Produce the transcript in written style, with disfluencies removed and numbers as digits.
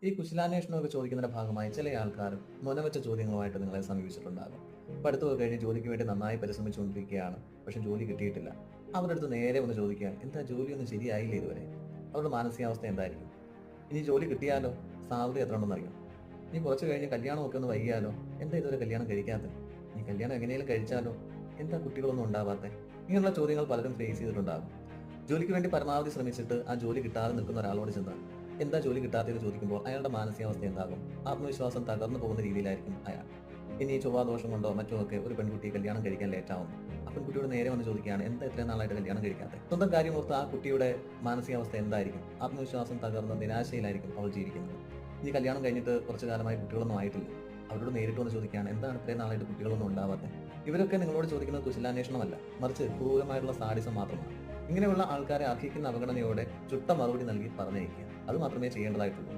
ഈ കുശലാന്വേഷണമൊക്കെ ചോദിക്കുന്നതിന്റെ ഭാഗമായി ചില ആൾക്കാരും മുനവച്ച ചോദ്യങ്ങളുമായിട്ട് നിങ്ങളെ സമീപിച്ചിട്ടുണ്ടാകും. പഠിത്തമൊക്കെ കഴിഞ്ഞ് ജോലിക്ക് വേണ്ടി നന്നായി പരിശ്രമിച്ചുകൊണ്ടിരിക്കുകയാണ്, പക്ഷെ ജോലി കിട്ടിയിട്ടില്ല. അവരുടെ അടുത്ത് നേരെ ഒന്ന് ചോദിക്കുകയാണ്, എന്താ ജോലിയൊന്നും ശരിയായില്ല ഇതുവരെ? അവരുടെ മാനസികാവസ്ഥ എന്തായിരിക്കും? ഇനി ജോലി കിട്ടിയാലോ? സാലറി എത്ര ഉണ്ടെന്ന് അറിയാം. ഇനി കുറച്ച് കഴിഞ്ഞ് കല്യാണമൊക്കെ ഒന്ന് വൈകിയാലോ? എന്താ ഇതുവരെ കല്യാണം കഴിക്കാത്തത്? ഇനി കല്യാണം എങ്ങനെയും കഴിച്ചാലോ? എന്താ കുട്ടികളൊന്നും ഉണ്ടാവാത്തെ? ഇങ്ങനെയുള്ള ചോദ്യങ്ങൾ പലരും ഫേസ് ചെയ്തിട്ടുണ്ടാകും. ജോലിക്ക് വേണ്ടി പരമാവധി ശ്രമിച്ചിട്ട് ആ ജോലി കിട്ടാതെ നിൽക്കുന്ന ഒരാളോട് ചെന്ന് എന്താ ജോലി കിട്ടാത്തതെന്ന് ചോദിക്കുമ്പോൾ അയാളുടെ മാനസികാവസ്ഥ എന്താകും? ആത്മവിശ്വാസം തകർന്നു പോകുന്ന രീതിയിലായിരിക്കും അയാൾ. ഇനി ചൊവ്വാദോഷം കൊണ്ടോ മറ്റോ ഒക്കെ ഒരു പെൺകുട്ടി കല്യാണം കഴിക്കാൻ ലേറ്റാവുന്നു. ആ പെൺകുട്ടിയോട് നേരെ വന്ന് ചോദിക്കുകയാണ്, എന്താ ഇത്രയും നാളായിട്ട് കല്യാണം കഴിക്കാത്തത്? സ്വന്തം കാര്യം ഓർത്ത് ആ കുട്ടിയുടെ മാനസികാവസ്ഥ എന്തായിരിക്കും? ആത്മവിശ്വാസം തകർന്ന നിരാശയിലായിരിക്കും അവൾ ജീവിക്കുന്നത്. ഇനി കല്യാണം കഴിഞ്ഞിട്ട് കുറച്ചു കാലമായി കുട്ടികളൊന്നും ആയിട്ടില്ല. അവരോട് നേരിട്ട് വന്ന് ചോദിക്കുകയാണ്, എന്താണ് ഇത്രയും നാളായിട്ട് കുട്ടികളൊന്നും ഉണ്ടാവാത്തത്? ഇവരൊക്കെ നിങ്ങളോട് ചോദിക്കുന്നത് കുശലാന്വേഷണമല്ല, മറിച്ച് ക്രൂരമായിട്ടുള്ള സാഡിസം മാത്രമാണ്. ഇങ്ങനെയുള്ള ആൾക്കാരെ അർഹിക്കുന്ന അവഗണനയോടെ ചുട്ട മറുപടി നൽകി പറഞ്ഞയക്കുക. അത് മാത്രമേ ചെയ്യേണ്ടതായിട്ടുള്ളൂ.